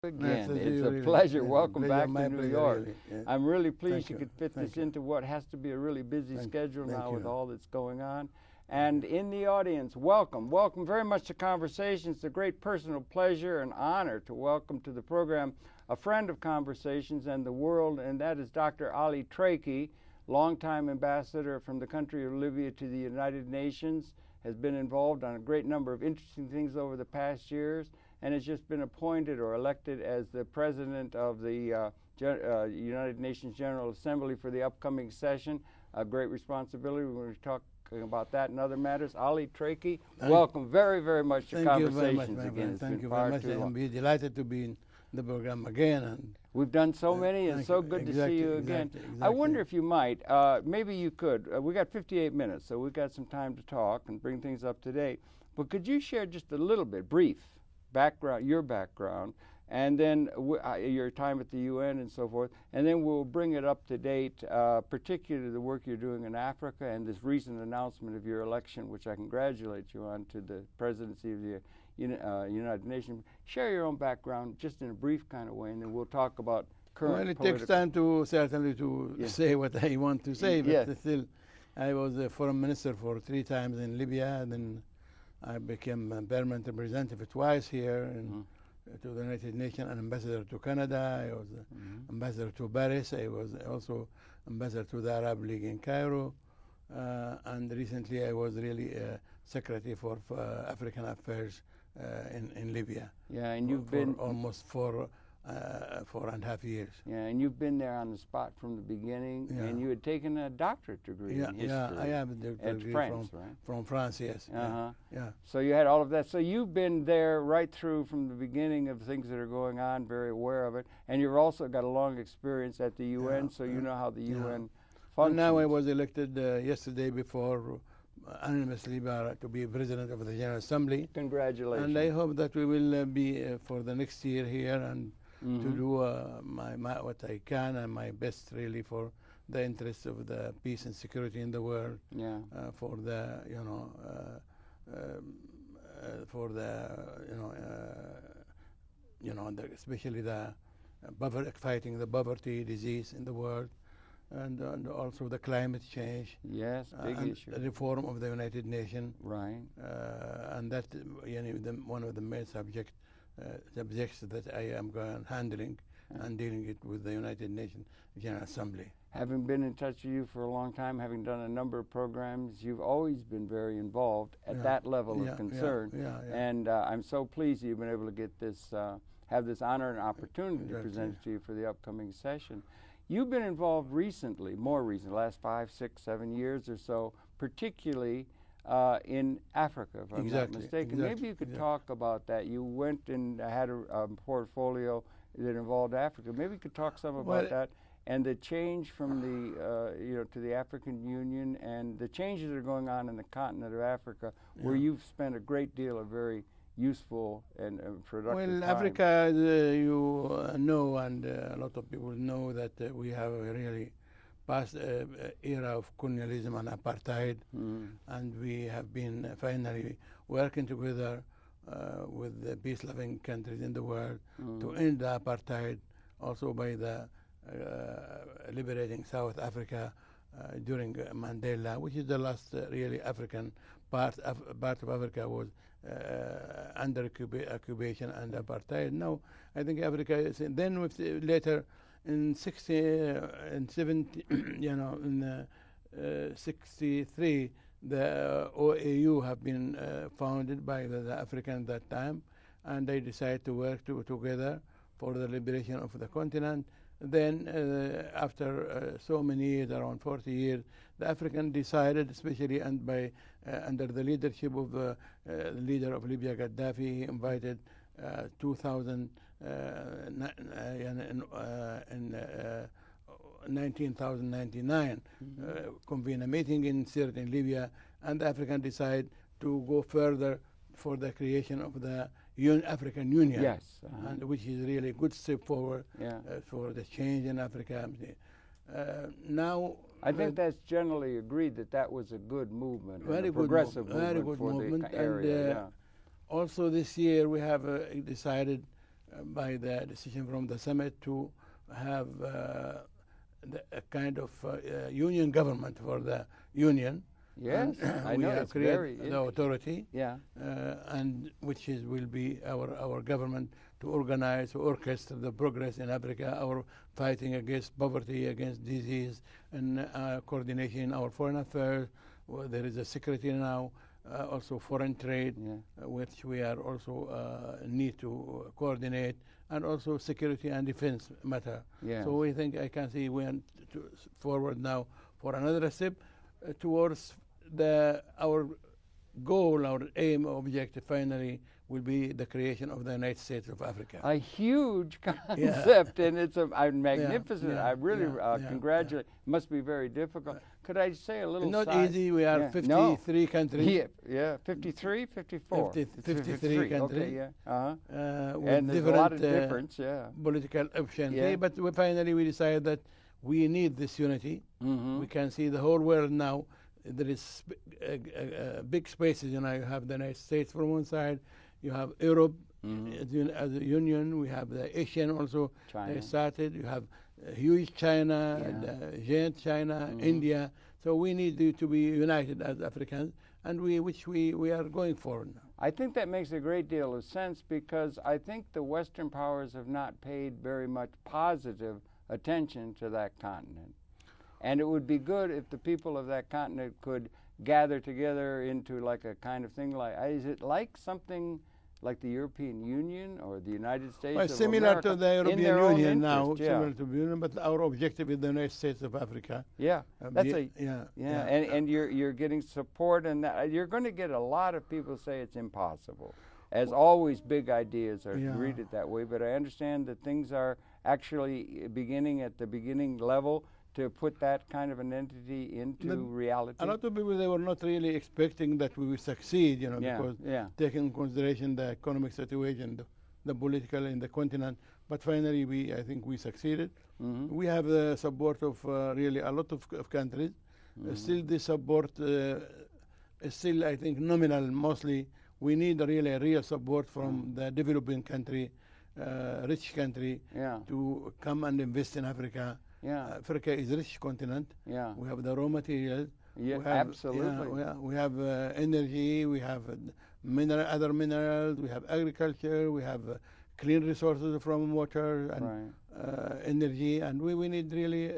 Again, Nice it's a really. pleasure. Yeah, Welcome pleasure, back my to New pleasure, York. really. Yeah. I'm really pleased Thank you you. could fit Thank this you. into what has to be a really busy schedule Thank now with you. all that's going on. And in the audience, welcome. Welcome very much to Conversations. It's a great personal pleasure and honor to welcome to the program a friend of Conversations and the world, and that is Dr. Ali Treki, longtime ambassador from the country of Libya to the United Nations, has been involved on a great number of interesting things over the past years, and has just been appointed or elected as the president of the United Nations General Assembly for the upcoming session. A great responsibility. We're going to talk about that and other matters. Ali Treki, welcome very, very much to Conversations again. Thank you very much. I'm delighted to be in the program again. And we've done so many, and so good to see you again. I wonder if you might, maybe you could, we got 58 minutes, so we've got some time to talk and bring things up to date. But could you share just a little bit, brief, background, your background, and then your time at the UN and so forth, and then we'll bring it up to date, particularly the work you're doing in Africa and this recent announcement of your election, which I congratulate you on, to the presidency of the United Nations. Share your own background just in a brief kind of way, and then we'll talk about current Well, it takes time to certainly to say what I want to say, but still, I was a foreign minister for 3 times in Libya, and then I became a permanent representative twice here in to the United Nations, an ambassador to Canada. I was ambassador to Paris. I was also ambassador to the Arab League in Cairo. And recently I was really secretary for African Affairs in Libya. Yeah, and you've for been almost 4.5 years. Yeah, and you've been there on the spot from the beginning, and you had taken a doctorate degree in history. Yeah, I have a doctorate degree from France, yes. Yeah. So you had all of that. So you've been there right through from the beginning of things that are going on, very aware of it, and you've also got a long experience at the UN, so you know how the UN functions. And now I was elected yesterday before anonymously to be president of the General Assembly. Congratulations. And I hope that we will be for the next year here and to do what I can and my best really for the interests of the peace and security in the world. Yeah. For the especially the fighting the poverty disease in the world. And also the climate change. Yes, big issue. The reform of the United Nations. Right. And that one of the main subjects that I am handling and dealing it with the United Nations General Assembly. Having been in touch with you for a long time, having done a number of programs, you've always been very involved at that level of concern. And I'm so pleased you've been able to get this, have this honor and opportunity to present it to you for the upcoming session. You've been involved recently, more recently, last 5, 6, 7 years or so, particularly in Africa, if I'm not mistaken. Maybe you could talk about that. You went and had a portfolio that involved Africa. Maybe you could talk some about that and the change from the, to the African Union and the changes that are going on in the continent of Africa, where you've spent a great deal of very useful and productive time. Africa, you know, and a lot of people know that we have a really past era of colonialism and apartheid, and we have been finally working together with the peace-loving countries in the world to end the apartheid, also by the liberating South Africa during Mandela, which is the last really African part of Africa was under occupation and apartheid. Now, I think Africa is. Then with later in 63, the OAU have been founded by the Africans at that time, and they decided to work together for the liberation of the continent. Then, after so many years, around 40 years, the African decided, especially under the leadership of the leader of Libya, Gaddafi, he invited 1999, convene a meeting in Sirte in Libya, and the African decided to go further for the creation of the African Union, and which is really a good step forward for the change in Africa. Now, I think that's generally agreed that that was a good movement, very a progressive movement, very good for movement. the area. And also this year we have decided by the decision from the summit to have a kind of union government for the union. Yes, I know. have it's very created the authority, and which will be our government to organize, to orchestrate the progress in Africa, our fighting against poverty, against disease, and coordination in our foreign affairs. Well, there is a secretary now, also foreign trade, which we are also need to coordinate, and also security and defense matter. So we think I can see we are forward now for another step towards our goal, our aim, objective finally will be the creation of the United States of Africa. A huge concept, and it's magnificent. I really congratulate. It must be very difficult. Could I say a little? Not easy. We are 53 countries. 53, 54. 53 countries. Okay, with and there's a lot of difference. Political options. But finally we decided that we need this unity. We can see the whole world now. There is big spaces. You have the United States from one side. You have Europe as a union. We have the Asian also. China. Started. You have huge China, giant China, India. So we need to be united as Africans, and we are going forward now. I think that makes a great deal of sense because I think the Western powers have not paid very much positive attention to that continent. And it would be good if the people of that continent could gather together into like a kind of thing like, is it like something like the European Union or the United States of similar America? To the European Union now, similar to the Union, but our objective is the United States of Africa. And you're getting support, and you're going to get a lot of people say it's impossible. As always, big ideas are treated that way, but I understand that things are actually beginning at the beginning level to put that kind of an entity into reality. A lot of people, they were not really expecting that we will succeed, because taking into consideration the economic situation, the political in the continent. But finally, I think we succeeded. We have the support of really a lot of countries. Still, the support is still, I think, nominal mostly. We need really a real support from the developing country, rich country, to come and invest in Africa. Africa is a rich continent. We have the raw materials. Absolutely. We have energy. We have other minerals. We have agriculture. We have clean resources from water and energy. And we need really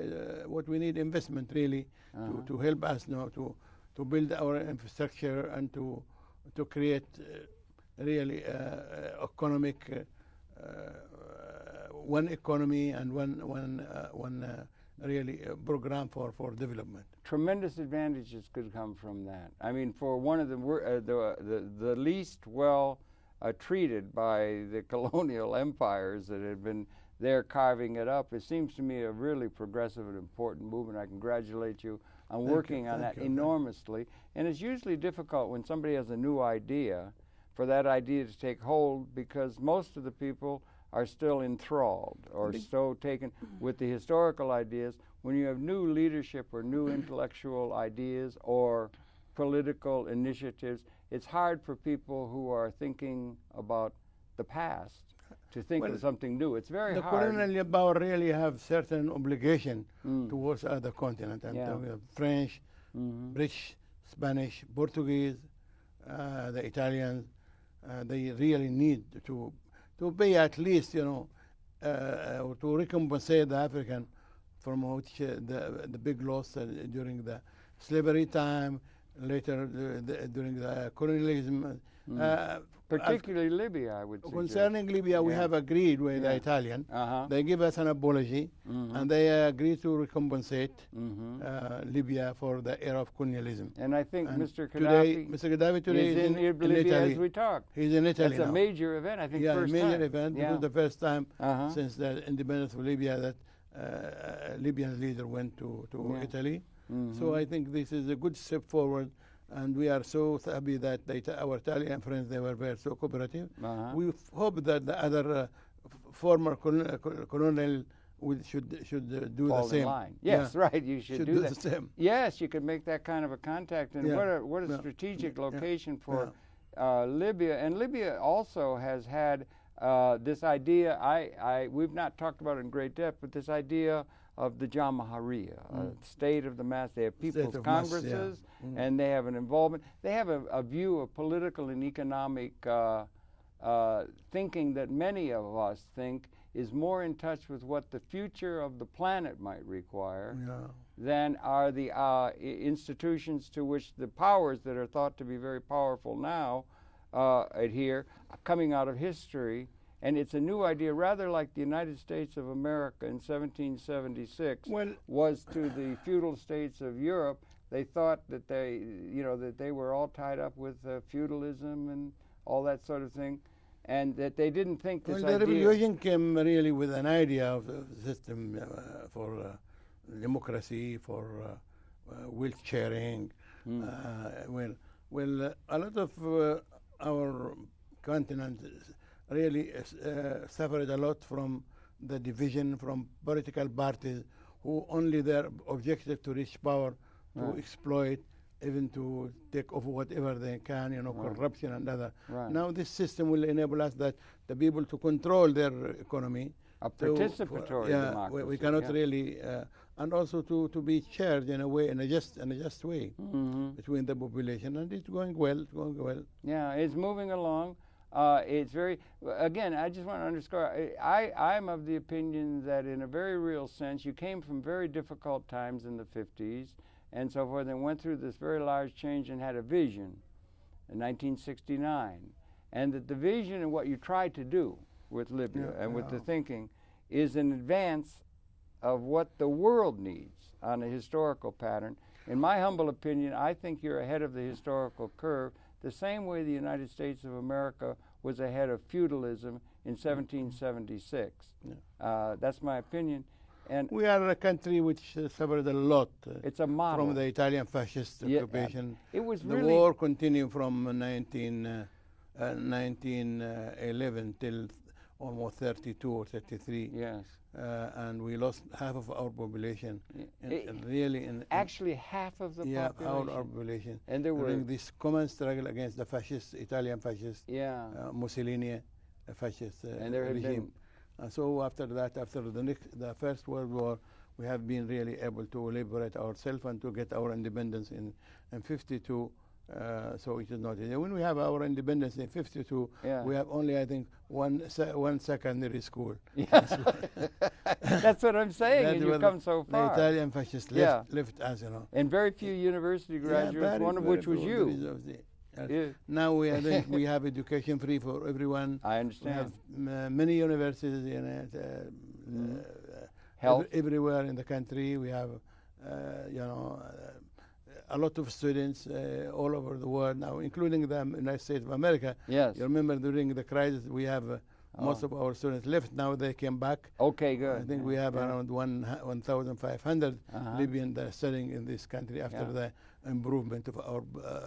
what we need investment really to help us now to build our infrastructure and to create really economic. One economy and one really program for development. Tremendous advantages could come from that. I mean, for one of the least well treated by the colonial empires that had been there carving it up, it seems to me a really progressive and important movement. I congratulate you on working on that enormously. And it's usually difficult when somebody has a new idea for that idea to take hold because most of the people are still enthralled or so taken with the historical ideas. When you have new leadership or new intellectual ideas or political initiatives, it's hard for people who are thinking about the past to think of something new. It's very hard. The colonial power really have certain obligation towards other continent. And we have French, British, Spanish, Portuguese, the Italians. They really need to pay at least, to recompensate the African from which the big loss during the slavery time, later during the colonialism. Particularly Libya, I would say. Concerning Libya, we have agreed with the Italian. They give us an apology, and they agreed to recompensate Libya for the era of colonialism. And I think Mr. Gaddafi today is in Libya Italy. as we talk. He's in Italy It's a major event, I think, first major time. event. This was the first time since the independence of Libya that Libyan leader went to Italy. So I think this is a good step forward. And we are so happy that our Italian friends, they were very so cooperative. We hope that the other former colonial should do the same. Yes, right. You should do the same. Yes, you could make that kind of a contact. And what a strategic location for Libya. And Libya also has had this idea, we've not talked about it in great depth, but this idea of the Jamahiriya, state of the mass. They have people's congresses, and they have an involvement. They have a view of political and economic thinking that many of us think is more in touch with what the future of the planet might require than are the institutions to which the powers that are thought to be very powerful now adhere, coming out of history. And it's a new idea, rather like the United States of America in 1776 was to the feudal states of Europe. They thought that they were all tied up with feudalism and all that sort of thing, and that they didn't think this idea. The revolution came really with an idea of the system for democracy, for wealth sharing. A lot of our continent really suffered a lot from the division from political parties who only their objective to reach power, to exploit, even to take over whatever they can, corruption and other. Now this system will enable us that the people to control their economy. A participatory democracy. We cannot really, and also to be shared in a way, in a just way between the population, and it's going well. It's going well. Yeah, it's moving along. It's very, again, I just want to underscore, I'm of the opinion that in a very real sense, you came from very difficult times in the 50s and so forth, and went through this very large change and had a vision in 1969. And that the vision and what you tried to do with Libya and with the thinking is an advance of what the world needs on a historical pattern. In my humble opinion, I think you're ahead of the historical curve, the same way the United States of America was ahead of feudalism in 1776. That's my opinion. And we are a country which suffered a lot. It's a model from the Italian fascist occupation. It was the really war continued from 1911 till almost 32 or 33. Yes. And we lost half of our population. Actually, half of the population. Our population. And there were during this common struggle against the fascist, Italian fascist, Mussolini fascist regime. So after that, after the First World War, we have been really able to liberate ourselves and to get our independence in 52. So it is not. When we have our independence in 52, we have only, I think, one secondary school. That's what I'm saying, and you've come so far. The Italian fascists left us, And very few university graduates, one of which was you. Now we have education free for everyone. I understand. We have many universities everywhere in the country. We have, a lot of students all over the world now, including the United States of America. Yes. You remember during the crisis, we have most of our students left. Now they came back. Okay, good. I think we have around 1,500 Libyan that are studying in this country after the improvement of our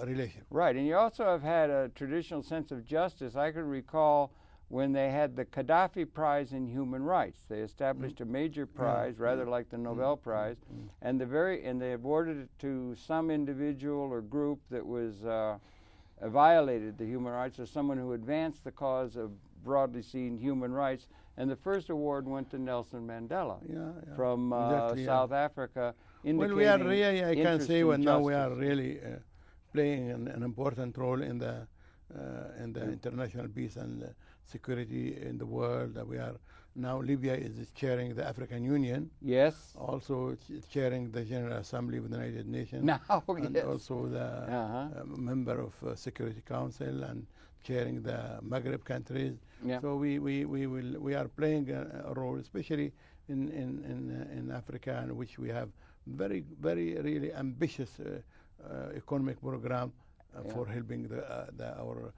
relation. Right, and you also have had a traditional sense of justice. I can recall when they had the Gaddafi Prize in Human Rights. They established a major prize, rather like the Nobel Prize, and they awarded it to some individual or group that was violated the human rights, or someone who advanced the cause of broadly seen human rights. And the first award went to Nelson Mandela from South Africa. Well, we are really, I can say, now we are really playing an important role in the international peace and security in the world. We are now, Libya is chairing the African Union. Yes. Also chairing the General Assembly of the United Nations. Now, and also the member of Security Council and chairing the Maghreb countries. So we are playing a role, especially in Africa, in which we have very really ambitious economic program for helping our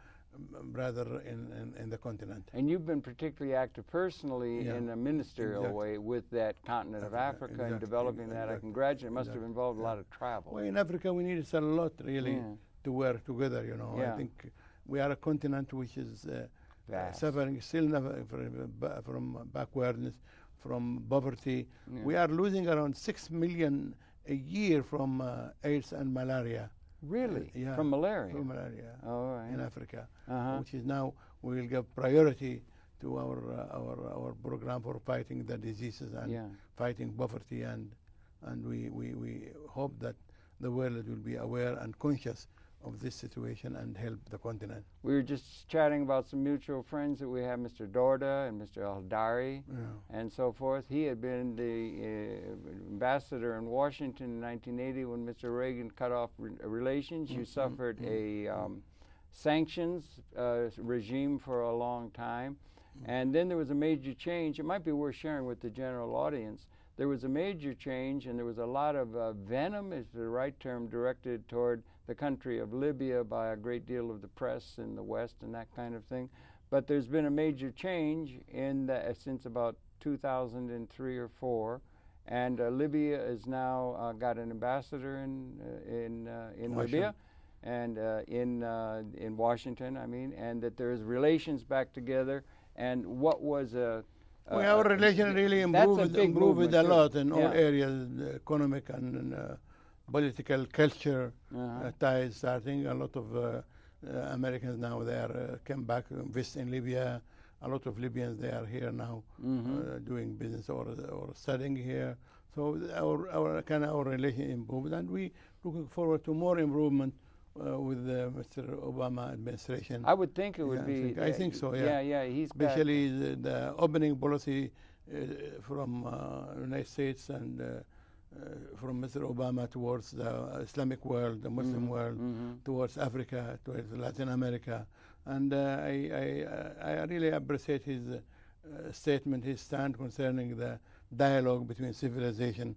brother in the continent. And you've been particularly active personally in a ministerial way with that continent of Africa and developing that. I congratulate. It must have involved a lot of travel. Well, in Africa we need a lot really to work together. I think we are a continent which is suffering still from backwardness, from poverty. We are losing around 6 million a year from AIDS and malaria. Really? From malaria? From malaria in Africa, which is now we will give priority to our program for fighting the diseases and fighting poverty, and we hope that the world will be aware and conscious of this situation and help the continent. We were just chatting about some mutual friends that we have, Mr. Dorda and Mr. Al-Dari and so forth. He had been the ambassador in Washington in 1980 when Mr. Reagan cut off relations. You suffered a sanctions regime for a long time. And then there was a major change. It might be worth sharing with the general audience. There was a major change, and there was a lot of venom, is the right term, directed toward the country of Libya by a great deal of the press in the West and that kind of thing. But there's been a major change in since about 2003 or 4, and Libya has now got an ambassador in Libya, and in Washington, I mean, and that there's relations back together. And what was our relation really improved a lot in all areas, economic and political, culture ties starting. A lot of Americans now came back to invest in Libya. A lot of Libyans, they are here now doing business or studying here. So our relation improved, and we looking forward to more improvement with the Mr. Obama administration. I would think it would be. I think so. Yeah. He's especially the opening policy from United States and from Mr. Obama towards the Islamic world, the Muslim world, towards Africa, towards Latin America, and I really appreciate his statement, his stand concerning the dialogue between civilization,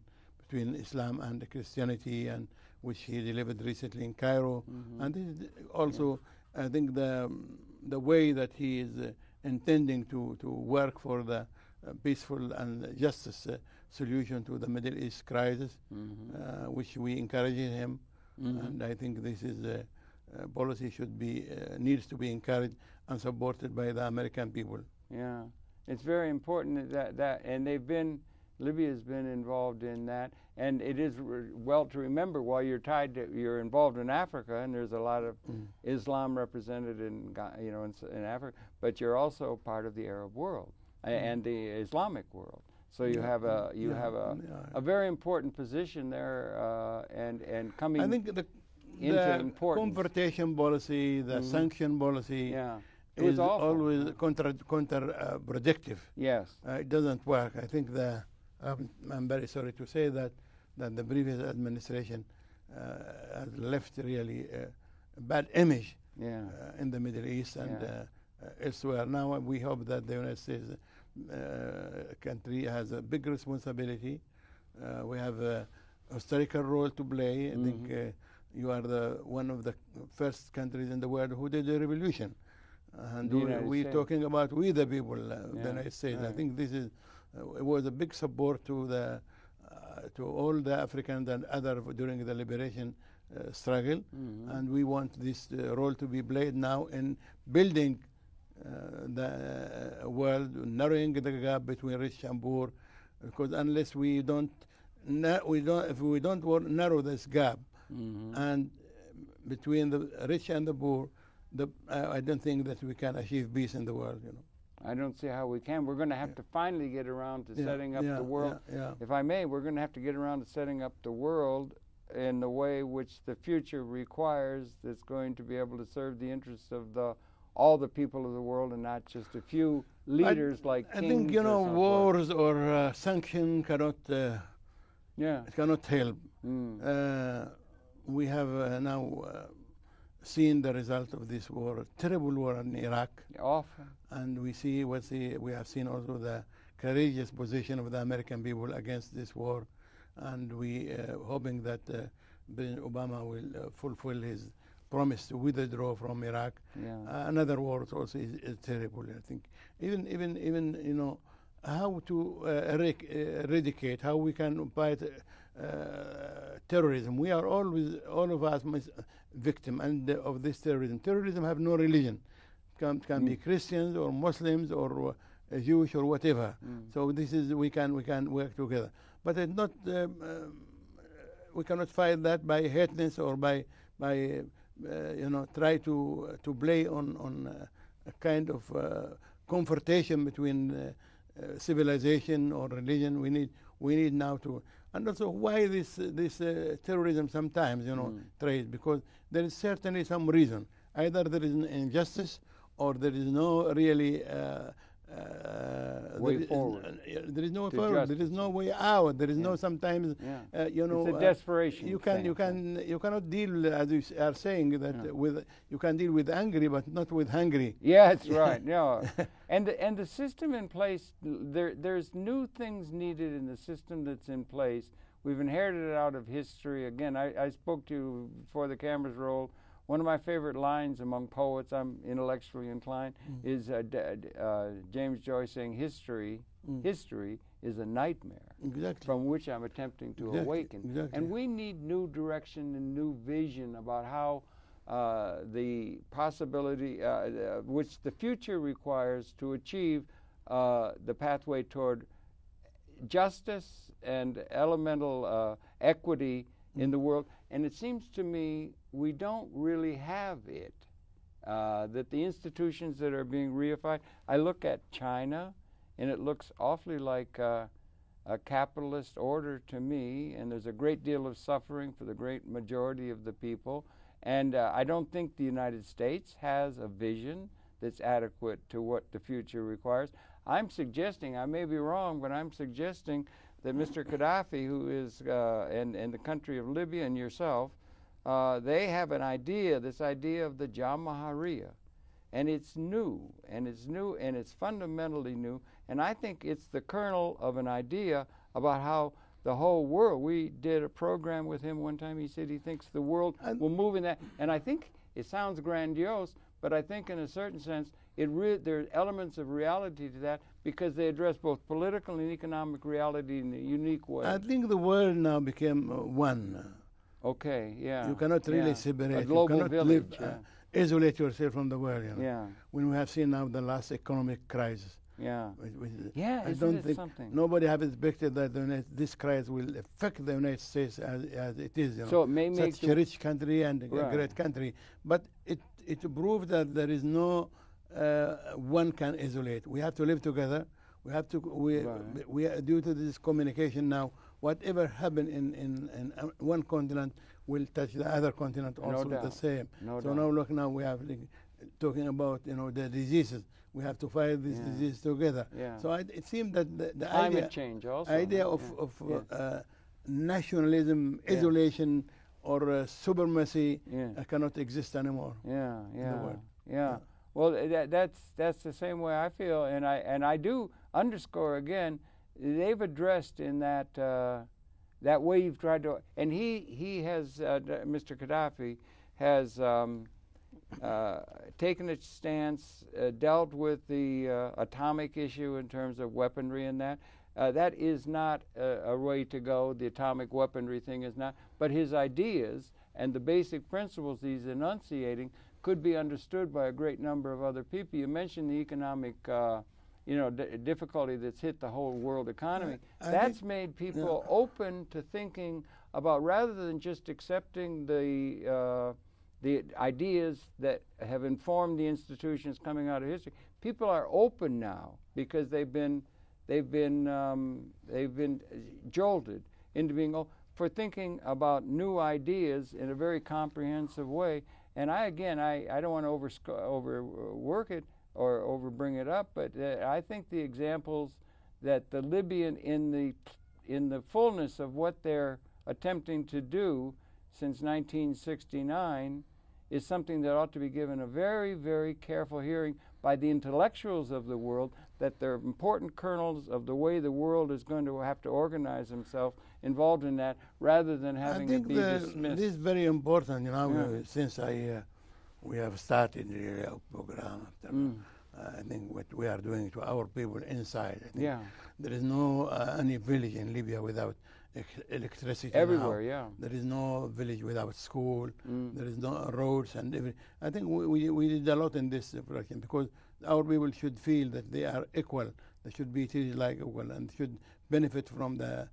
between Islam and Christianity, and which he delivered recently in Cairo. And this is also, I think, the way that he is intending to work for the peaceful and justice solution to the Middle East crisis, which we encourage him. And I think this is a policy needs to be encouraged and supported by the American people. Yeah, it's very important and Libya has been involved in that. And it is well to remember, while you're involved in Africa, and there's a lot of Islam represented in Africa, but you're also part of the Arab world and the Islamic world. So you have a very important position there, and coming. I think the confrontation policy, the sanction policy, is always counterproductive. Yes, it doesn't work. I think I'm very sorry to say that the previous administration has left really a bad image in the Middle East and elsewhere. Now we hope that the United States country has a big responsibility. We have a historical role to play. I think you are one of the first countries in the world who did the revolution. And we're talking about we the people, the United States. Right. I think this is it was a big support to all the Africans and other during the liberation struggle, and we want this role to be played now in building the world, narrowing the gap between rich and poor, because unless if we don't narrow this gap and between the rich and the poor, I don't think that we can achieve peace in the world. I don't see how we can. We're going to have to finally get around to setting up the world. If I may, we're going to have to get around to setting up the world in the way which the future requires, that's going to be able to serve the interests of all the people of the world and not just a few leaders like kings. I think, wars or sanctions cannot help. We have now seen the result of this war, a terrible war in Iraq. Often. And we have seen also the courageous position of the American people against this war, and we hoping that President Obama will fulfill his promise to withdraw from Iraq. Another war also is terrible. I think even how to eradicate, how we can fight terrorism. We are all of us victim of this terrorism. Terrorism have no religion. Can be Christians or Muslims or Jewish or whatever. So this is we can work together. But it's not we cannot fight that by hateness or by try to play on a kind of confrontation between civilization or religion. We need now to, and also why this terrorism sometimes, you know, trade, because there is certainly some reason. Either there is an injustice, or there is no really way forward. There is no way forward. There is no way out. There is no sometimes you know, it's a desperation. You cannot deal, as you are saying, that with, you can deal with angry but not with hungry. Yeah, that's right. Yeah, and the system in place, there's new things needed in the system that's in place. We've inherited it out of history. Again, I spoke to you before the cameras rolled. One of my favorite lines among poets, I'm intellectually inclined, is James Joyce saying, history is a nightmare from which I'm attempting to awaken. And we need new direction and new vision about how the possibility, which the future requires to achieve the pathway toward justice and elemental equity in the world. And it seems to me we don't really have it, that the institutions that are being reified, I look at China, and it looks awfully like a capitalist order to me, and there's a great deal of suffering for the great majority of the people. And I don't think the United States has a vision that's adequate to what the future requires. I'm suggesting, I may be wrong, but I'm suggesting that Mr. Gaddafi, who is, and the country of Libya and yourself, they have an idea, this idea of the Jamahiriya. And it's new, and it's fundamentally new. And I think it's the kernel of an idea about how the whole world, we did a program with him one time, he said he thinks the world will move in that. And I think it sounds grandiose, but I think in a certain sense, there are elements of reality to that, because they address both political and economic reality in a unique way. I think the world now became one. Okay, yeah. You cannot really separate. A global you cannot village, live, isolate yourself from the world. You know? Yeah. When we have seen now the last economic crisis. Yeah. I isn't don't it think something? Nobody have expected that this crisis will affect the United States as it is. You know? So it may make such a rich country and a great country, but it proved that there is no one can isolate. We have to live together. We have to. We due to this communication now, whatever happened in one continent will touch the other continent also the same. So now look, now we have talking about the diseases. We have to fight these diseases together. Yeah. So it seems that the climate change also of nationalism, isolation, or supremacy cannot exist anymore. Yeah, in the world. Yeah. Well, that's the same way I feel, and I do underscore again. They've addressed in that that way you've tried to, and he has Mr. Gaddafi has taken a stance, dealt with the atomic issue in terms of weaponry and that. That is not a way to go. The atomic weaponry thing is not. But his ideas and the basic principles he's enunciating could be understood by a great number of other people. You mentioned the economic difficulty that's hit the whole world economy. That's made people open to thinking about, rather than just accepting the ideas that have informed the institutions coming out of history. People are open now because they've been jolted into being for thinking about new ideas in a very comprehensive way. And I don't want to overwork it or overbring it up, but I think the examples that the Libyan, in the fullness of what they're attempting to do since 1969, is something that ought to be given a very, very careful hearing by the intellectuals of the world, that they're important kernels of the way the world is going to have to organize themselves involved in that, rather than having it be dismissed. This is very important, since we have started the program. I think what we are doing to our people inside. I think there is no any village in Libya without electricity. Everywhere, There is no village without school. There is no roads and everything. I think we did a lot in this direction, because our people should feel that they are equal. They should be treated like equal and should benefit from the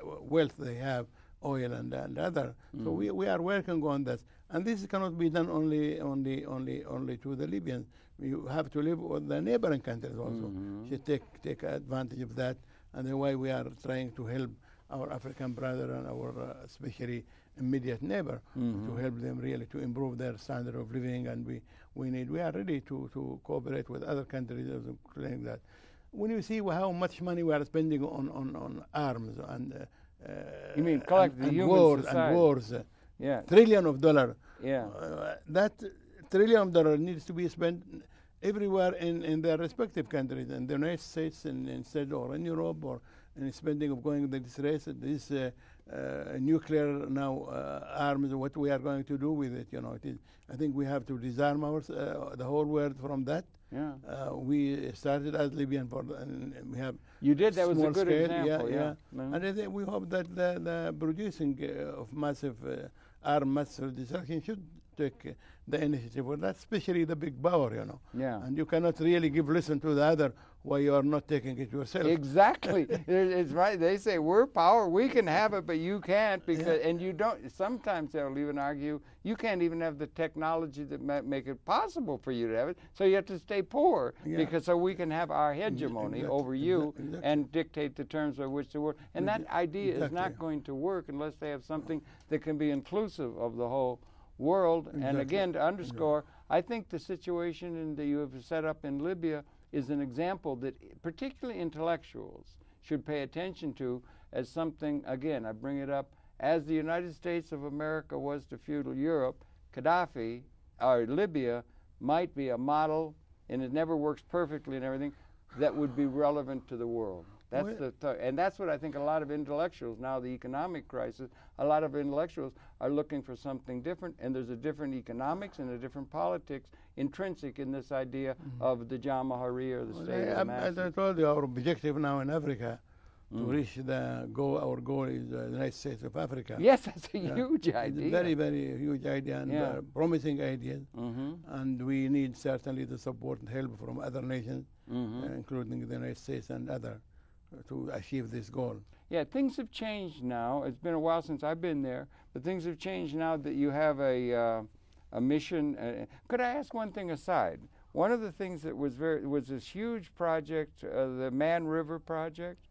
wealth they have oil and other. So we are working on this. And this cannot be done only to the Libyans. You have to live with the neighboring countries also. Should take advantage of that. And that's why we are trying to help our African brother and our especially immediate neighbor to help them really to improve their standard of living. And we are ready to cooperate with other countries including that. When you see how much money we are spending on arms and you mean collectively and human wars society. and wars, yeah, $trillions of dollars. Yeah, that $trillion of dollars needs to be spent everywhere in their respective countries, in the United States, instead, or in Europe, or in spending of going this race, this nuclear now arms. What we are going to do with it? I think we have to disarm the whole world from that. Yeah. We started as Libyan and we have. You did. That was a good scale, example. Yeah. And I think we hope that the producing of massive mass destruction should take the initiative for that, especially the big power, Yeah. And you cannot really give listen to the other why you are not taking it yourself. Exactly. It's right. They say we're power, we can have it, but you can't because, and you don't. Sometimes they'll even argue you can't even have the technology that might make it possible for you to have it. So you have to stay poor because so we can have our hegemony over you and dictate the terms by which the world. And that idea is not going to work unless they have something that can be inclusive of the whole world. And again, to underscore, I think the situation that you have set up in Libya is an example that particularly intellectuals should pay attention to as something, again, I bring it up, as the United States of America was to feudal Europe, Gaddafi, or Libya, might be a model, and it never works perfectly and everything, that would be relevant to the world. That's and that's what I think a lot of intellectuals, now the economic crisis, a lot of intellectuals are looking for something different, and there's a different economics and a different politics intrinsic in this idea of the Jamahiriya, or the state of the masses. As I told you, our objective now in Africa to reach the goal, our goal is the United States of Africa. Yes, that's a huge idea. It's a very, very huge idea and promising ideas. And we need certainly the support and help from other nations, including the United States and others, to achieve this goal. Yeah, things have changed now. It's been a while since I've been there, but things have changed now that you have a mission. Could I ask one thing aside? One of the things that was this huge project, the Man River project.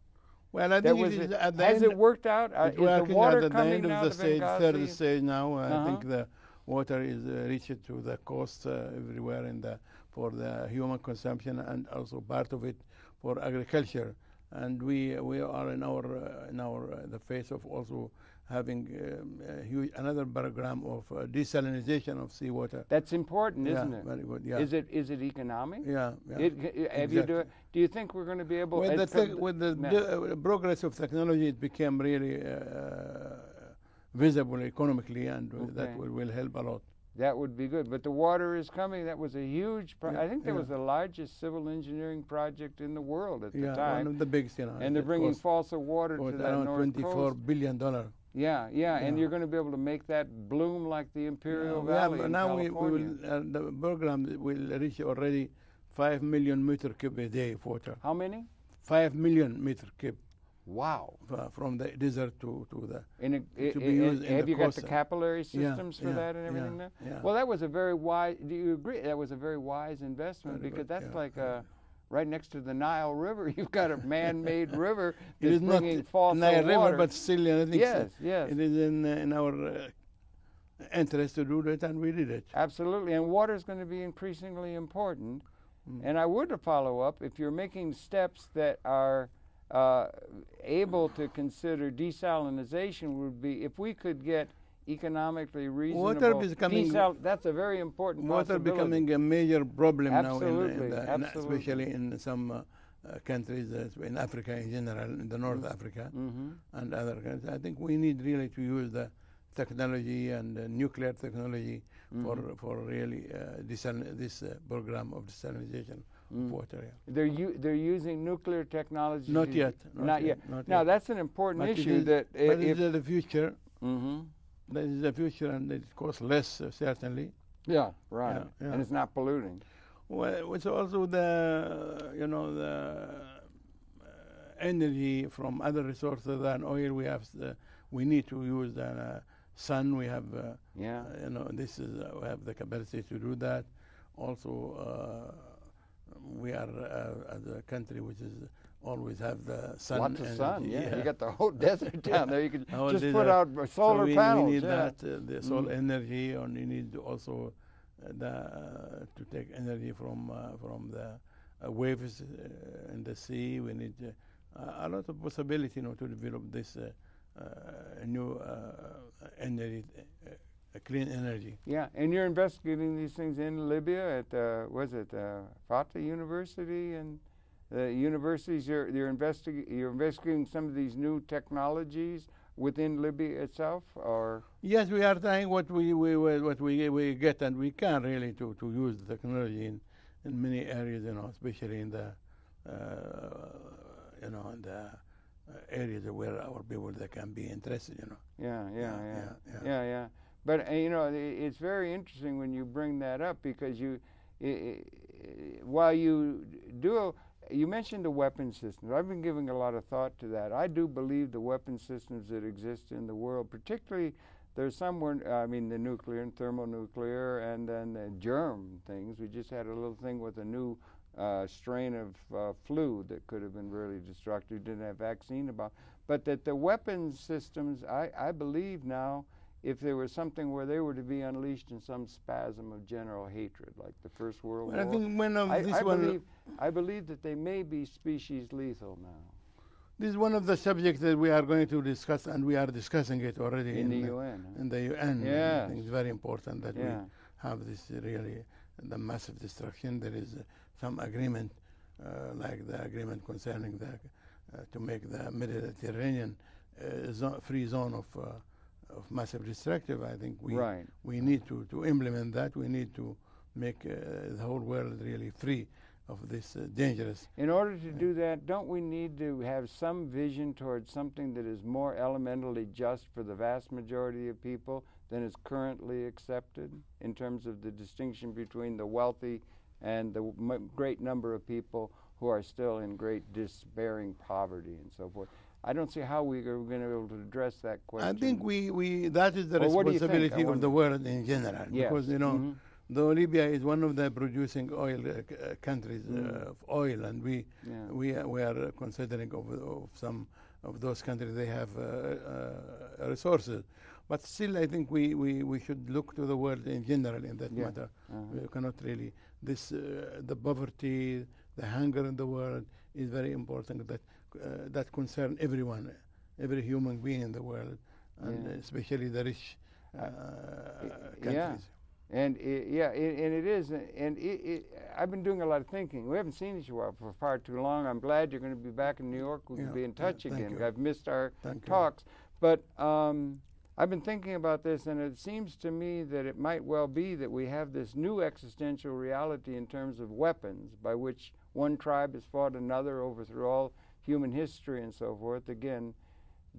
Well, I think it is at the has end, it worked out? Is the water coming now to Benghazi? Third stage now. I think the water is reached to the coast everywhere for the human consumption, and also part of it for agriculture. And we are in the phase of also having another program of desalinization of seawater. That's important, isn't it? Very good. Yeah. Is it economic? Yeah. Do you think we're going to be able? With the progress of technology, it became really visible economically, and that will help a lot. That would be good. But the water is coming. That was a huge I think that was the largest civil engineering project in the world at the time. One of the biggest, And they're bringing faucet water to that around north $24 coast. billion. Yeah, and you're going to be able to make that bloom like the Imperial Valley in now California. the program will reach already 5 million meter cube a day of water. How many? 5 million meter cube. Wow. From the desert to the have you got the capillary systems for that and everything there? Yeah. Well, that was a very wise, do you agree? That was a very wise investment because that's like right next to the Nile River. You've got a man-made river that's bringing faucet Nile water. River, but still, I think yes. it is in our interest to do that, and we did it. Absolutely, and water is going to be increasingly important. And I would follow up, if you're making steps that are able to consider desalinization, would be if we could get economically reasonable water becoming that's a very important water possibility. Becoming a major problem Absolutely. now especially in some countries in Africa in general, in the North Africa and other countries. I think we need really to use the technology and nuclear technology for really this program of desalinization of water. Yeah. They're using nuclear technology. Not yet. Now that's an important issue. But it is the future. That is the future, and it costs less certainly. Yeah, right. Yeah. And it's not polluting. Well, it's also the energy from other resources than oil. we need to use the sun. We have, yeah. This is we have the capacity to do that. Also, we are as a country which is always have the sun. Lots of energy. sun. Yeah. You got the whole desert down there. You can just desert. put out solar panels. We need yeah. that the solar energy, and you need also to take energy from the waves in the sea. We need a lot of possibility, to develop this new energy, clean energy. Yeah, and you're investigating these things in Libya at Fateh University and the universities. You're investigating some of these new technologies within Libya itself, or yes, we are trying what we get, and we can really to use the technology in many areas, especially in the in the areas where our people they can be interested, Yeah. But it's very interesting when you bring that up, because while you do. You mentioned the weapon systems. I've been giving a lot of thought to that. I do believe the weapon systems that exist in the world, particularly there's somewhere, the nuclear and thermonuclear, and then the germ things. We just had a little thing with a new strain of flu that could have been really destructive, didn't have vaccine about. But that the weapons systems, I believe now, if there was something where they were to be unleashed in some spasm of general hatred, like the First World War, I think I believe that they may be species lethal now. This is one of the subjects that we are going to discuss, and we are discussing it already in the UN. In the UN, yes. I think it's very important that yeah. we have this really the massive destruction. There is some agreement, like the agreement concerning to make the Mediterranean free zone of massive destructive. I think we need to implement that. We need to make the whole world really free of this dangerous. In order to do that, don't we need to have some vision towards something that is more elementally just for the vast majority of people than is currently accepted, in terms of the distinction between the wealthy and the great number of people who are still in great despairing poverty and so forth? I don't see how we are going to be able to address that question. I think that is the responsibility of the world in general. Yes. Because, though Libya is one of the producing oil countries of oil, and we are considering of some of those countries, they have resources. But still, I think we should look to the world in general in that matter. We cannot really, the poverty, the hunger in the world is very important. That concern everyone, every human being in the world, and especially the rich countries. Yeah. And it is, and I've been doing a lot of thinking. We haven't seen each other for far too long. I'm glad you're going to be back in New York. We can be in touch again. I've missed our talks, but I've been thinking about this, and it seems to me that it might well be that we have this new existential reality in terms of weapons, by which one tribe has fought another over through all human history and so forth. Again,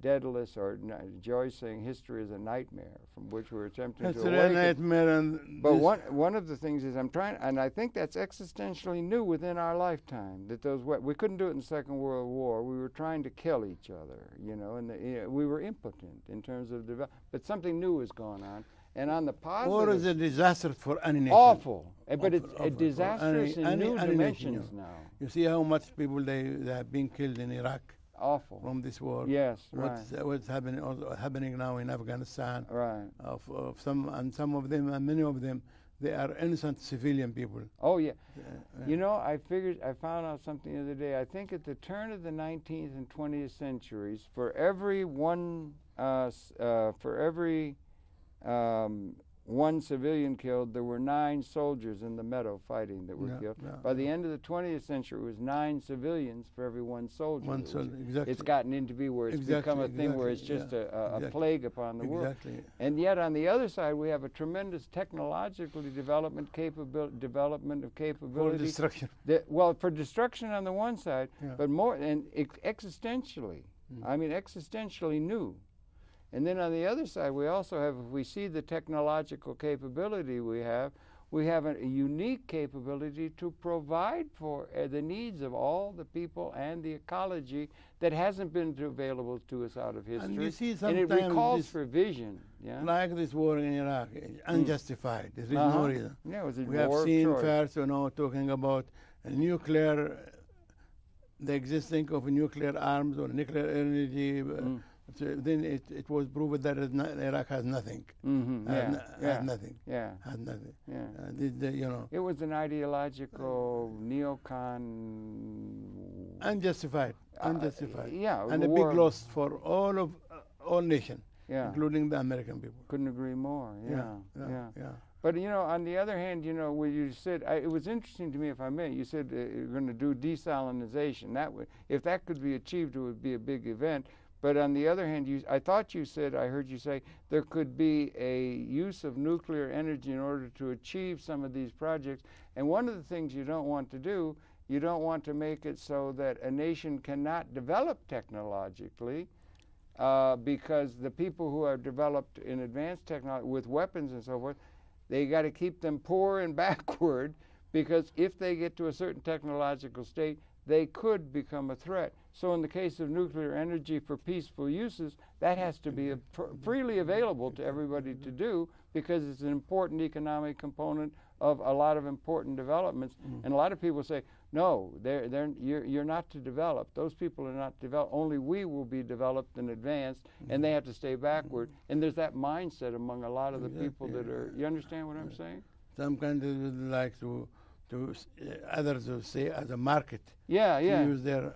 Daedalus or Joyce saying history is a nightmare from which we're attempting to awaken. It's a nightmare. But one of the things is I'm trying, and I think that's existentially new within our lifetime, that we couldn't do it in the Second World War. We were trying to kill each other, and we were impotent in terms of development. But something new has gone on. And on the positive, war is a disaster for any nation. Awful. But it's a disastrous in new dimensions nation, now. You see how much people they have been killed in Iraq. Awful. From this war. Yes, what's happening now in Afghanistan. Right. Of some of them, and many of them, they are innocent civilian people. Oh yeah. I found out something the other day. I think at the turn of the 19th and 20th centuries, for every one civilian killed, there were 9 soldiers in the meadow fighting that were killed. By the end of the 20th century, it was 9 civilians for every 1 soldier. Exactly. It's gotten into be where it's become a thing where it's just a plague upon the world. And yet, on the other side, we have a tremendous technologically development of capability. For destruction. For destruction on the one side, but more and existentially. I mean, existentially new. And then on the other side, we also have, if we see the technological capability we have, we have a unique capability to provide for the needs of all the people and the ecology that hasn't been available to us out of history. And you see and it sometimes recalls for vision. Yeah. Like this war in Iraq, unjustified. There is no reason. Yeah, it was a we have war of seen choice. first, talking about nuclear, the existence of nuclear arms or nuclear energy. So then it was proven that Iraq has nothing. Had nothing. Yeah. Had nothing. Yeah. It was an ideological neocon. Unjustified. Unjustified. Yeah. And a big loss for all nations, including the American people. Couldn't agree more. Yeah. But on the other hand, where you said it was interesting to me, if I may. You said you're going to do desalinization. If that could be achieved, it would be a big event. But on the other hand, I heard you say there could be a use of nuclear energy in order to achieve some of these projects. And one of the things you don't want to do, you don't want to make it so that a nation cannot develop technologically because the people who are developed in advanced technology with weapons and so forth, they got to keep them poor and backward, because if they get to a certain technological state, they could become a threat. So in the case of nuclear energy for peaceful uses, that has to be freely available to everybody to do, because it's an important economic component of a lot of important developments. And a lot of people say, no, you're not to develop. Those people are not developed. Only we will be developed and advanced, and they have to stay backward. And there's that mindset among a lot of the people that are, you understand what I'm saying? Some countries would like to others will say as a market to use their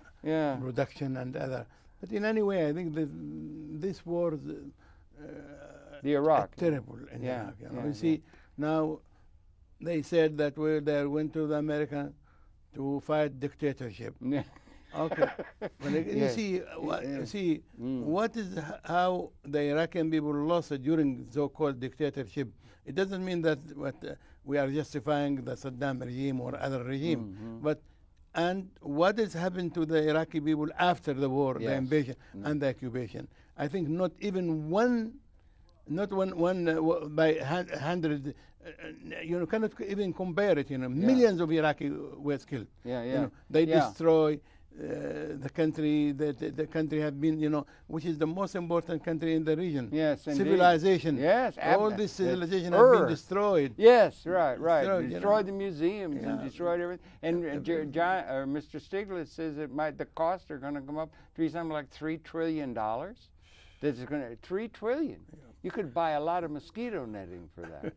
production and other. But in any way, I think that this war is the Iraq terrible in Iraq. You see, now they said that they went to the American to fight dictatorship. Okay, but you see, what is how the Iraqi people lost during so-called dictatorship. It doesn't mean that we are justifying the Saddam regime or other regime, and what has happened to the Iraqi people after the war, the invasion and the occupation? I think not one by 100. You cannot even compare it. Millions of Iraqi were killed. They destroy the country. The country have been, which is the most important country in the region. Yes, civilization. Yes, all this civilization has been destroyed. Yes, right. Destroyed the museums and destroyed everything. And Mr. Stiglitz says the costs are going to come up to be something like $3 trillion. That's going to $3 trillion. You could buy a lot of mosquito netting for that.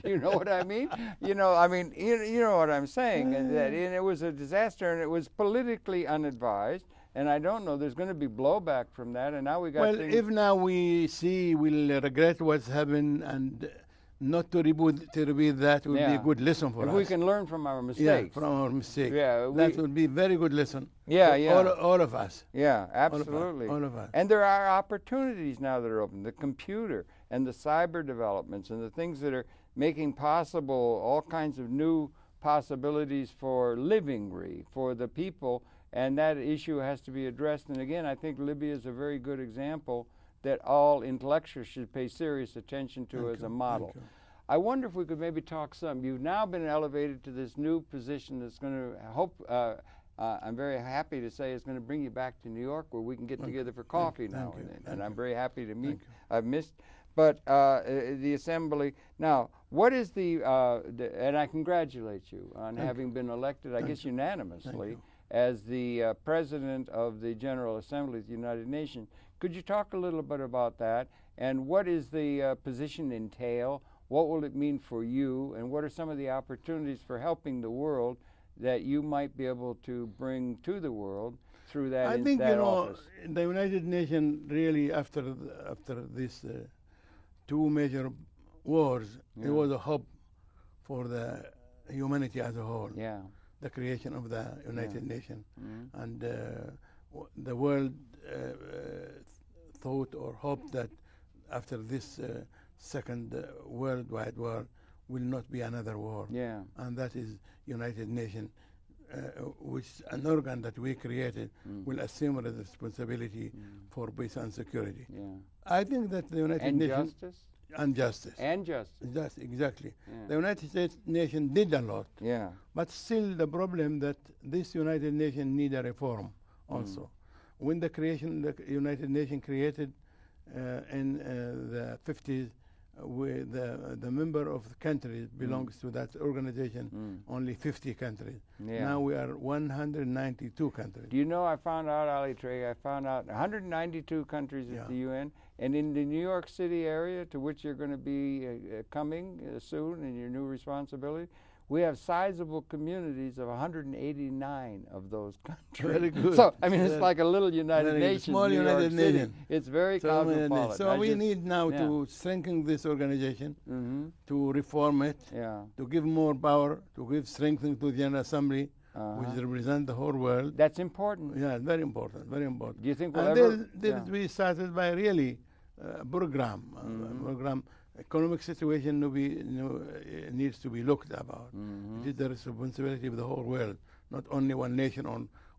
You know what I mean? You know what I'm saying. And it was a disaster, and it was politically unadvised. And I don't know. There's going to be blowback from that. And now we got. Well, if now we see, we'll regret what's happened, and not to repeat that would be a good lesson for us. If we can learn from our mistakes. Yeah, from our mistakes. Yeah, that would be a very good lesson. All of us. Yeah, absolutely. All of us. And there are opportunities now that are open. The computer and the cyber developments and the things that are making possible all kinds of new possibilities for living for the people. And that issue has to be addressed. And again, I think Libya is a very good example that all intellectuals should pay serious attention to as a model. I wonder if we could maybe talk some. You've now been elevated to this new position that's going to I'm very happy to say it's going to bring you back to New York, where we can get together for coffee now and then. And I'm very happy to meet. I've missed. But the assembly, now, what is and I congratulate you on having been elected, I guess unanimously, as the President of the General Assembly of the United Nations. Could you talk a little bit about that? And what is the position entail? What will it mean for you? And what are some of the opportunities for helping the world that you might be able to bring to the world through that office? I think, the United Nations really, after these two major wars, it was a hope for the humanity as a whole. Yeah. The creation of the United Nations. And the world thought or hoped that after this second worldwide war will not be another war. Yeah. And that is United Nations, which an organ that we created will assume the responsibility for peace and security. Yeah. I think that the United Nations... justice? And justice. And justice. That's exactly. Yeah. The United States nation did a lot. Yeah. But still the problem that this United Nations need a reform also. When the United Nations created in the 50s, with the member of the countries belongs to that organization, only 50 countries. Yeah. Now we are 192 countries. Do you know, I found out, Ali Treki, I found out 192 countries at the UN, and in the New York City area, to which you're going to be coming soon in your new responsibility, we have sizable communities of 189 of those countries. Very good. So, I mean, it's like a little United Nations. Small United Nations. It's very cosmopolitan. So we need now to strengthen this organization, to reform it, to give more power, to give strength to the General Assembly, which represent the whole world. That's important. Yeah, very important, very important. Do you think we'll ever... This we started by really program, economic situation needs to be looked about. It is the responsibility of the whole world, not only one nation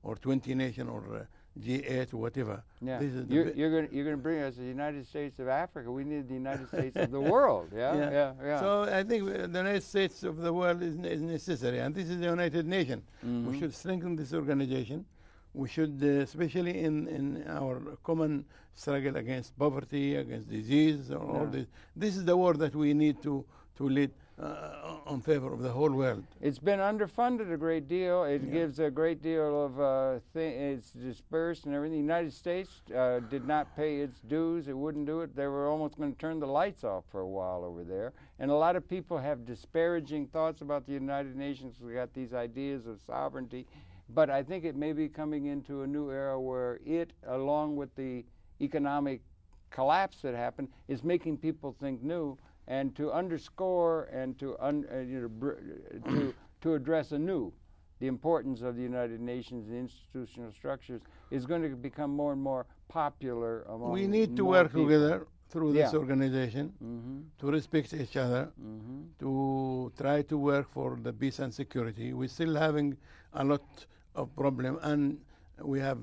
or 20 nations or G8 or whatever. Yeah. You're going to bring us the United States of Africa. We need the United States of the world. Yeah. So I think the United States of the world is necessary, and this is the United Nations. We should strengthen this organization. We should, especially in our common struggle against poverty, against disease, or all this. This is the war that we need to lead on favor of the whole world. It's been underfunded a great deal. It gives a great deal of it's dispersed and everything. The United States did not pay its dues. It wouldn't do it. They were almost going to turn the lights off for a while over there. And a lot of people have disparaging thoughts about the United Nations. We got these ideas of sovereignty. But I think it may be coming into a new era where it, along with the economic collapse that happened, is making people think new, and to underscore and to address anew the importance of the United Nations and institutional structures is going to become more and more popular among We need to work together through this organization, to respect each other, to try to work for the peace and security. We're still having a lot of problem, and we have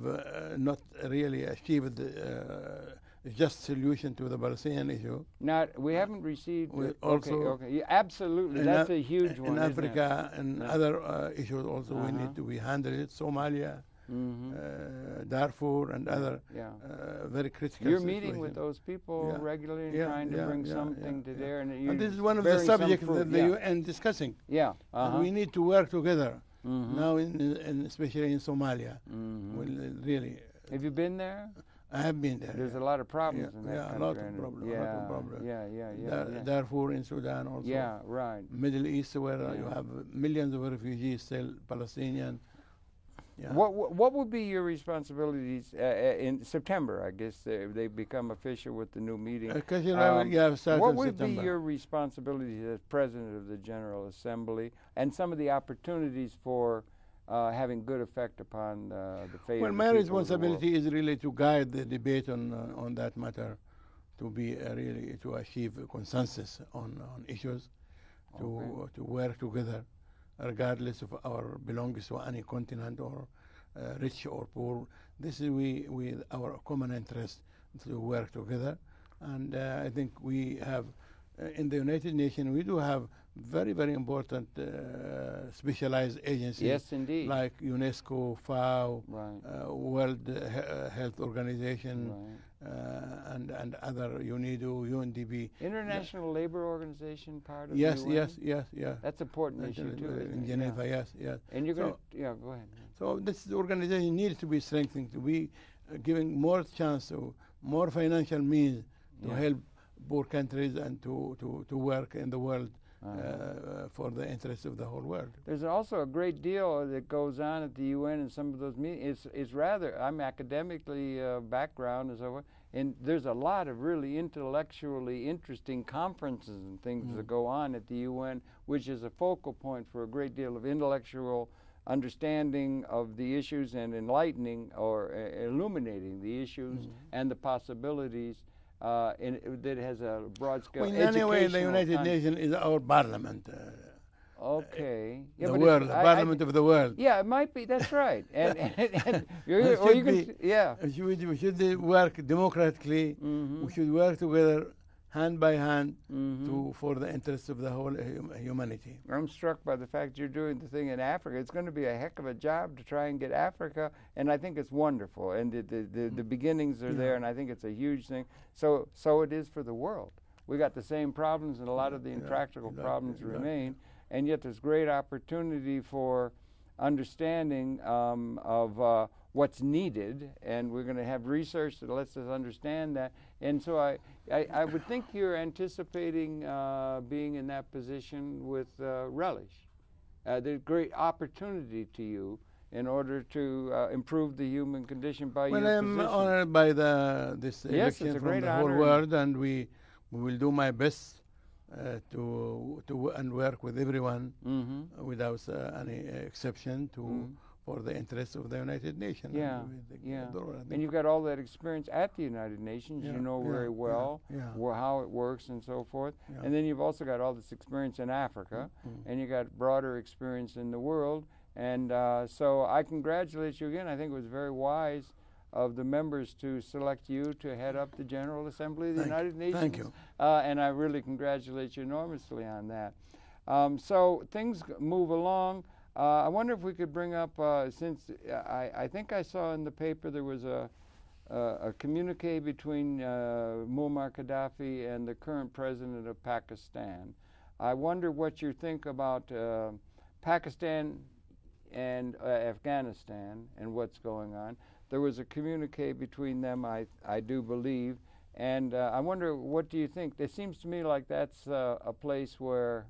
not really achieved a just solution to the Palestinian issue. Now, we haven't received... also yeah, absolutely, that's a huge one, in Africa and other issues also we need to be handled. Somalia, Darfur and other very critical You're meeting with those people regularly and trying to bring something to there. And this is one of the subjects that the UN discussing. We need to work together. Now, especially in Somalia. Well, really. Have you been there? I have been there. There's a lot of problems in that country. A lot of problems. Yeah. Darfur in Sudan also. Yeah, right. Middle East, where you have millions of refugees, still Palestinian. Yeah. What would be your responsibilities in September? I guess they become official with the new meeting. What would be your responsibilities as President of the General Assembly, and some of the opportunities for having good effect upon the fate? Well, my responsibility is really to guide the debate on that matter, to be really to achieve a consensus on issues, to work together, regardless of our belongings to any continent or rich or poor. This is with our common interest to work together. And I think we have, in the United Nations, we do have very, very important specialized agencies. Yes, indeed. Like UNESCO, FAO, World Health Organization, and other UNIDO, UNDP. International Labour Organization part of the UN? Yes. That's an important issue too. In Geneva, yes. And you're going to, go ahead. So this organization needs to be strengthened, to be giving more chance, to more financial means to help poor countries and to work in the world for the interests of the whole world. There's also a great deal that goes on at the UN in some of those meetings. It's rather, I'm academically background and so forth, and there's a lot of really intellectually interesting conferences and things that go on at the UN, which is a focal point for a great deal of intellectual understanding of the issues and enlightening or illuminating the issues and the possibilities. That has a broad scale. Well, anyway, the United Nations is our parliament. Okay. The world, the parliament of the world. Yeah, it might be. That's right. We should work democratically. We should work together hand by hand for the interests of the whole humanity. I'm struck by the fact you're doing the thing in Africa. It's going to be a heck of a job to try and get Africa, and I think it's wonderful. And the beginnings are there, and I think it's a huge thing. So it is for the world. We got the same problems, and a lot of the intractable problems remain, and yet there's great opportunity for understanding of what's needed, and we're going to have research that lets us understand that. And so I would think you're anticipating being in that position with relish. There's great opportunity to you in order to improve the human condition by your position. Well, I'm honored by this election from the whole world, and we will do my best to work with everyone without any exception for the interests of the United Nations. And you've got all that experience at the United Nations. You know very well how it works and so forth. And then you've also got all this experience in Africa, and you got broader experience in the world. And so I congratulate you again. I think it was very wise of the members to select you to head up the General Assembly of the United Nations. Thank you. And I really congratulate you enormously on that. So things move along. I wonder if we could bring up, since I think I saw in the paper there was a communique between Muammar Gaddafi and the current president of Pakistan. I wonder what you think about Pakistan and Afghanistan and what's going on. There was a communique between them, I do believe, and I wonder, what do you think? It seems to me like that's a place where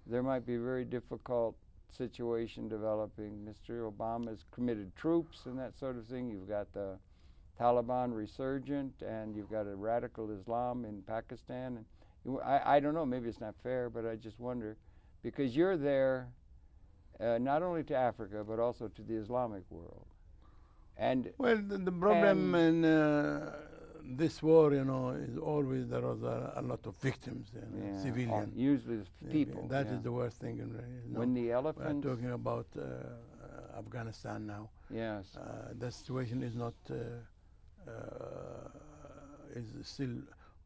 there might be a very difficult situation developing. Mr. Obama's committed troops and that sort of thing. You've got the Taliban resurgent, and you've got a radical Islam in Pakistan. And I don't know, maybe it's not fair, but I just wonder, because you're there not only to Africa, but also to the Islamic world. And well, the problem in this war, is always there was a lot of victims, civilians. Usually people. That is the worst thing. When the elephants... We're talking about Afghanistan now. Yes. The situation is not, is still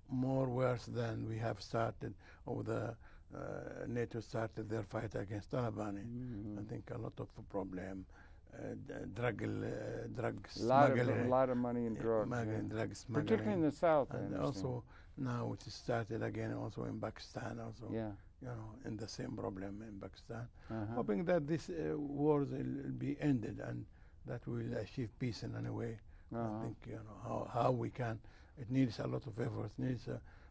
more worse than we have started, or the NATO started their fight against Taliban. I think a lot of problem. Drug smuggling. A lot of money in drugs. Drug smuggling. Particularly in the South. And also now it started again also in Pakistan also. In the same problem in Pakistan. Hoping that this wars will be ended and that we will achieve peace in any way. I think how we can. It needs a lot of efforts. Needs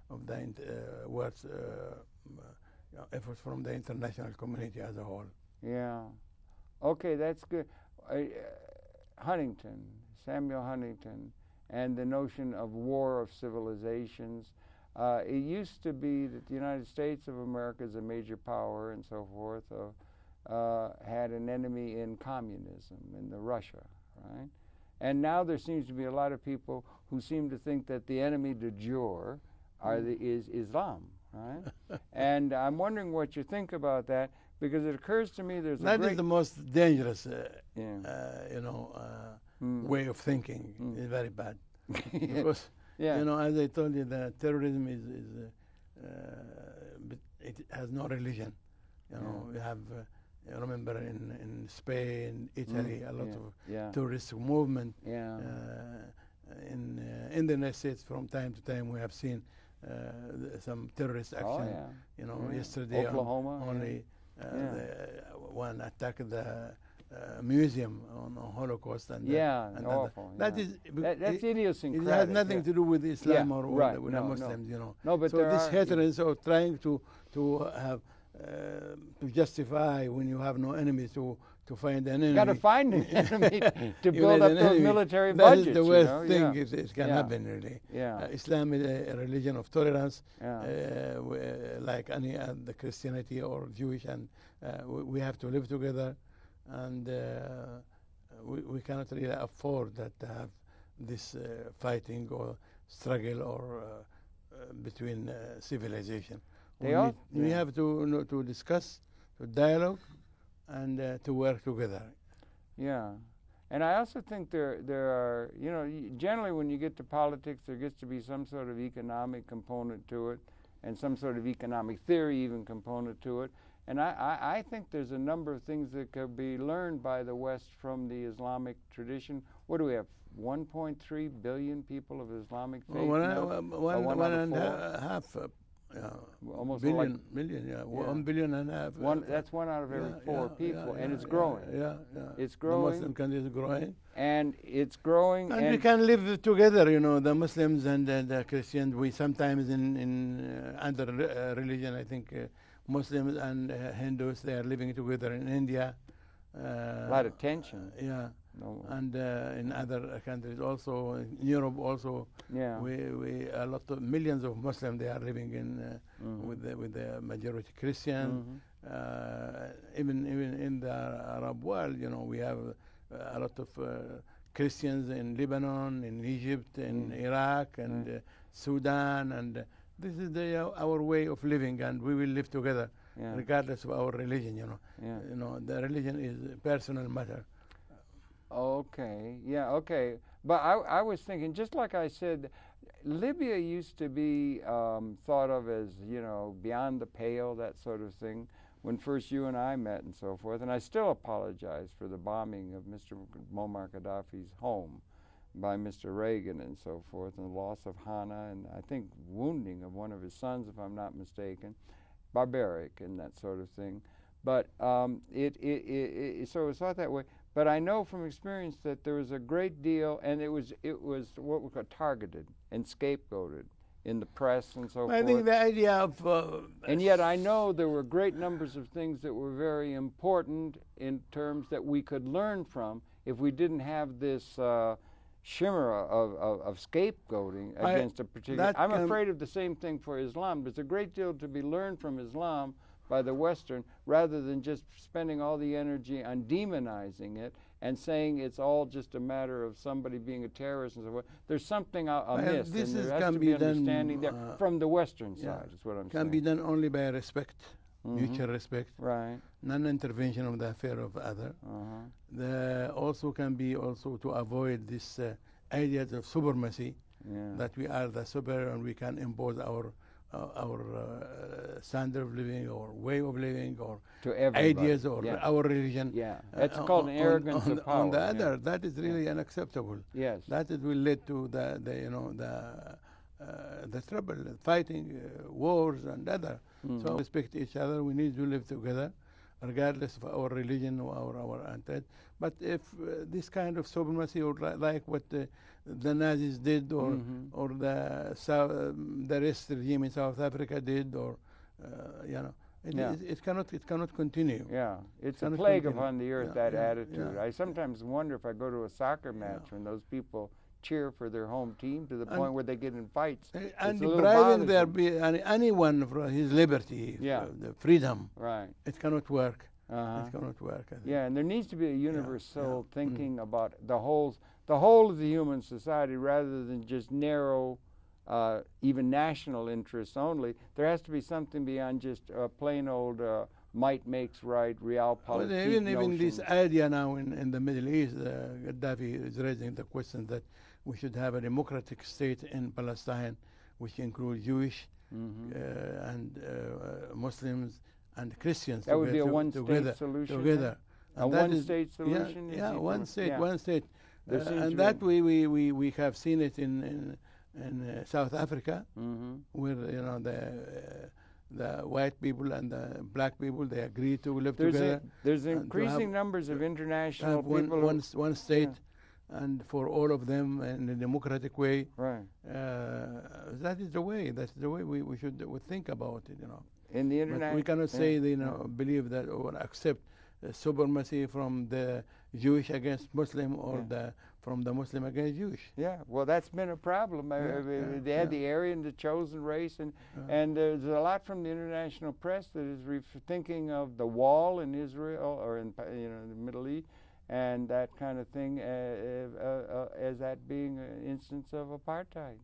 of the efforts from the international community as a whole. Yeah. Okay, that's good. Huntington, Samuel Huntington, and the notion of war of civilizations. It used to be that the United States of America, as a major power and so forth, had an enemy in communism, in Russia, right? And now there seems to be a lot of people who seem to think that the enemy de jure is Islam, right? And I'm wondering what you think about that, because it occurs to me there's that is the most dangerous, way of thinking. It's very bad because as I told you, the terrorism it has no religion. We have. I remember in Spain, Italy, a lot of tourist movement. In the United States, from time to time, we have seen some terrorist action. Yesterday, Oklahoma, only one attacked the museum on the Holocaust. And awful. That's idiosyncratic. It has nothing to do with Islam or with the Muslims. No, but so this hatred is trying to have. To justify when you have no enemies to find an enemy. You got to find an enemy to build up those military budgets. That is the worst thing it can happen, really. Islam is a religion of tolerance, like any other Christianity or Jewish, and we have to live together, and we cannot really afford that to have this fighting or struggle or between civilization. We have to discuss, to dialogue, and to work together. Yeah. And I also think there are, you know, generally when you get to politics, there gets to be some sort of economic component to it, and some sort of economic theory even component to it. And I think there's a number of things that could be learned by the West from the Islamic tradition. What do we have? 1.3 billion people of Islamic faith now? One and a half. Almost billion, yeah. 1 billion and a half. That's 1 out of every 4 people, and it's growing. It's growing. The Muslim country is growing. And it's growing. And we can live together, you know, the Muslims and the Christians. We sometimes in under religion, I think Muslims and Hindus, they are living together in India. A lot of tension. No. And in other countries also, in Europe also, we a lot of millions of Muslims, they are living in with the majority Christian. Even in the Arab world, you know, we have a lot of Christians in Lebanon, in Egypt, in Iraq, and Sudan, and this is our way of living, and we will live together regardless of our religion. You know, you know, the religion is a personal matter. Okay, okay. But I was thinking, just like I said, Libya used to be thought of as, you know, beyond the pale, that sort of thing, when first you and I met and so forth. And I still apologize for the bombing of Mr. Muammar Gaddafi's home by Mr. Reagan and so forth, and the loss of Hana, and I think wounding of one of his sons, if I'm not mistaken. Barbaric and that sort of thing. But so it was thought that way. But I know from experience that there was a great deal, and it was what we call targeted and scapegoated in the press and so forth. I think the idea of... and yet I know there were great numbers of things that were very important in terms that we could learn from if we didn't have this shimmer of scapegoating against a particular... I'm afraid of the same thing for Islam. There's a great deal to be learned from Islam by the Western, rather than just spending all the energy on demonizing it and saying it's all just a matter of somebody being a terrorist and so forth. There's something amiss, and there has to be understanding there from the Western side, is what I'm saying. Can be done only by respect, mutual respect, right? Non-intervention of the affair of other. Also can be also to avoid this ideas of supremacy, that we are the superior and we can impose our standard of living or way of living or ideas or our religion. That's called an arrogance of power. On the other, that is really unacceptable. Yes. That will lead to the trouble, fighting, wars and other. So respect each other. We need to live together, regardless of our religion or our intent. But if this kind of supremacy, or like what the Nazis did, or the rest regime in South Africa did, or it cannot continue. It's a plague upon the earth, that attitude. I sometimes wonder if I go to a soccer match when those people cheer for their home team to the point where they get in fights. And depriving anyone from his liberty, the freedom. Right. It cannot work. It cannot work. And there needs to be a universal thinking about the whole of the human society, rather than just narrow, even national interests only. There has to be something beyond just plain old might makes right, realpolitik notions. Even this idea now in the Middle East, Gaddafi is raising the question that we should have a democratic state in Palestine, which includes Jewish and Muslims and Christians. That would be a one-state solution. Together. A one-state solution. One state. And that we have seen it in South Africa, where the white people and the black people, they agree to live together. There's increasing numbers of international people. One state, and for all of them in a democratic way. Right. That is the way. That's the way we should think about it. In the international, we cannot say believe that or accept supremacy from the Jewish against Muslim or from the Muslim against Jewish. Well, that's been a problem. They had the Aryan, the chosen race, and there's a lot from the international press that is thinking of the wall in Israel or in the Middle East and that kind of thing as that being an instance of apartheid.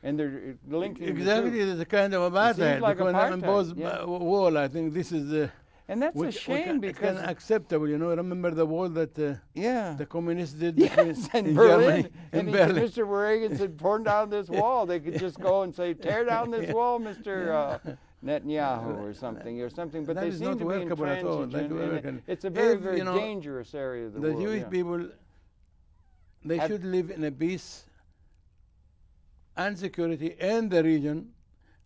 And they're linking exactly. It's a kind of apartheid. Like because impose wall. I think this is And that's a shame because it's unacceptable. You know, remember the wall that the communists did in Germany, and in Berlin. Mr. Reagan said, "Torn down this wall." They could just go and say, "Tear down this wall, Mr. Netanyahu," or something. But that they is seem not to be workable at all. it's a very dangerous area of the world. The Jewish people, they should live in a peace and security in the region,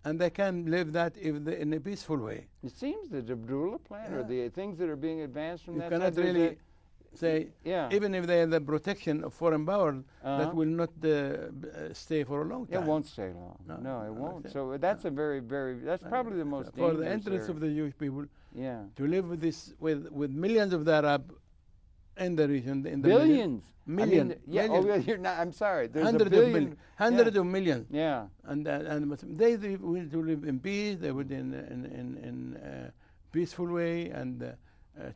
and they can live that in a peaceful way. It seems the Abdullah plan or the things that are being advanced from that cannot side, really say, even if they have the protection of foreign power, that will not stay for a long time. It won't stay long. No, it won't. So that's a that's probably the most dangerous for the interest of the Jewish people. Yeah. To live with this with millions of the Arab in the region, in the billions. Million. You're not. I'm sorry. There's hundreds of millions. Yeah. And they will to live in peace. They would in a peaceful way and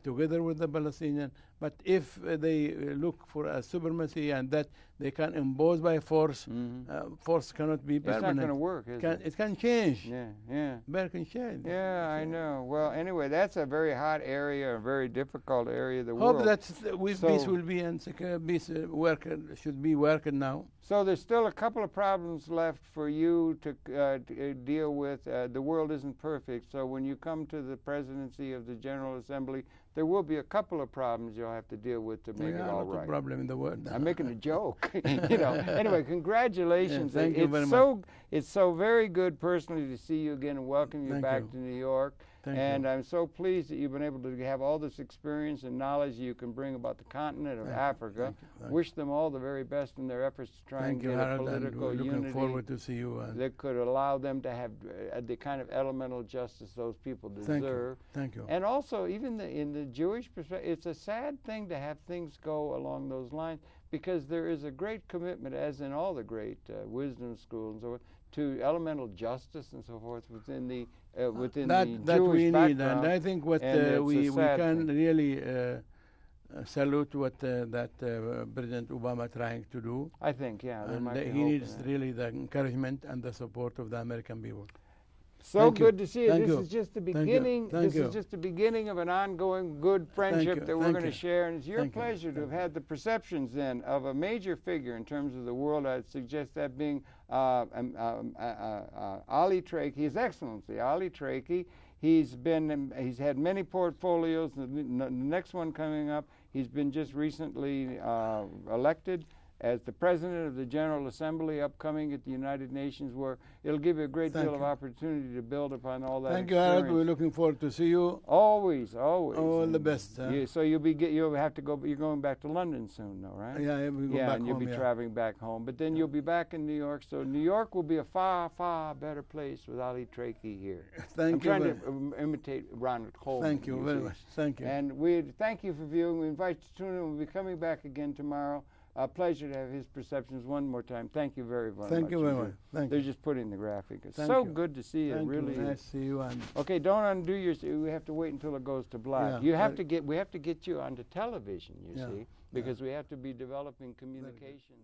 together with the Palestinians. But if they look for a supremacy and that they can impose by force, force cannot be permanent. It's not going to work, is it? It can change. Yeah. It can change. Yeah, I know. Well, anyway, that's a very hot area, a very difficult area of the world. Hope that peace will be and peace should be working now. So there's still a couple of problems left for you to deal with. The world isn't perfect, so when you come to the presidency of the General Assembly, there will be a couple of problems you'll have to deal with to make it all right. Problem in the world. I'm making a joke. Anyway, congratulations. Thank you very much. It's so very good personally to see you again and welcome you back to New York. Thank you. I'm so pleased that you've been able to have all this experience and knowledge you can bring about the continent of Africa. Wish them all the very best in their efforts to try and get a political unity. Looking forward to see you. That could allow them to have the kind of elemental justice those people deserve. Thank you. And also, even in the Jewish perspective, it's a sad thing to have things go along those lines because there is a great commitment, as in all the great wisdom schools and so forth, to elemental justice and so forth within the Jewish we background. Need, and I think what we can really salute what President Obama trying to do. I think, and he needs really the encouragement and the support of the American people. So good to see you. This is just the beginning. This is just the beginning of an ongoing good friendship that we're going to share. And it's your pleasure to have had the perceptions then of a major figure in terms of the world. I'd suggest that being Ali Treki, His Excellency Ali Treki. He's had many portfolios. The next one coming up, he's been just recently elected as the President of the General Assembly upcoming at the United Nations, where it'll give you a great deal of opportunity to build upon all that experience. Thank you, Harold. We're looking forward to see you. Always. All the best. So you'll have to go. You're going back to London soon, though, right? Yeah, we go back home. And you'll be traveling back home. But then you'll be back in New York. So New York will be a far, far better place with Ali Treki here. I'm trying to imitate Ronald Coleman. Thank you very much. Thank you. And we thank you for viewing. We invite you to tune in. We'll be coming back again tomorrow. A pleasure to have his perceptions one more time. Thank you very much. Thank you very much. They're just putting the graphic. It's so good to see you. It really is. Nice to see you. Okay, don't undo your. We have to wait until it goes to black. We have to get you onto television. You see, because we have to be developing communications.